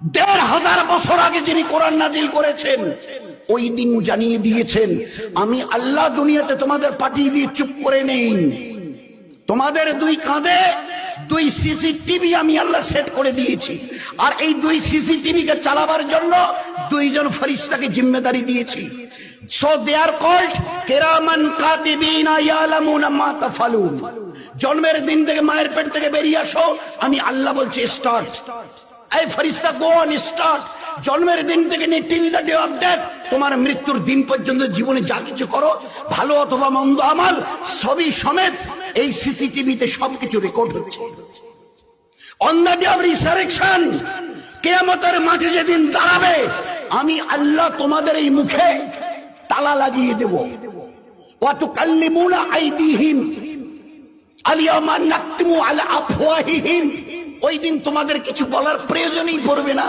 ১৫০০ বছর আগে যিনি কোরআন নাজিল করেছেন ওই দিন জানিয়ে দিয়েছেন, আমি আল্লাহ দুনিয়াতে তোমাদের পাঠিয়ে দিয়ে চুপ করে নেই। তোমাদের দুই কাঁধে দুই সিসিটিভি আমি আল্লাহ সেট করে দিয়েছি, আর এই দুই সিসিটিভি কে চালাবার জন্য দুইজন ফেরেশতাকে জিম্মেদারি দিয়েছি। So they are called কিরামান কাতিবিনা ইয়ালামুনা মা তাফালুন। জন্মের দিন থেকে মায়ের পেট থেকে বেরিয়ে আসো, আমি আল্লাহ বলছি স্টার্ট। এই ফেরেশতা গো অন স্টার্ট। জন্মের দিন থেকে নিয়ে till the day of death, তোমার মৃত্যুর দিন পর্যন্ত জীবনে যা কিছু করো, ভালো অথবা মন্দ আমল, সবই সমেত এই সিসিটিভিতে সবকিছু রেকর্ড হচ্ছে। On the day of resurrection, কিয়ামতের মাঠে যেদিন দাঁড়াবে, আমি আল্লাহ তোমাদের এই মুখে তালা লাগিয়ে দেব। ওয়া তুকাল্লিমুনা আইদিহিম আল-ইয়াওমা নাকতিমু আলা আফওয়াহিহিম। ওই দিন তোমাদের কিছু বলার প্রয়োজনই পড়বে না।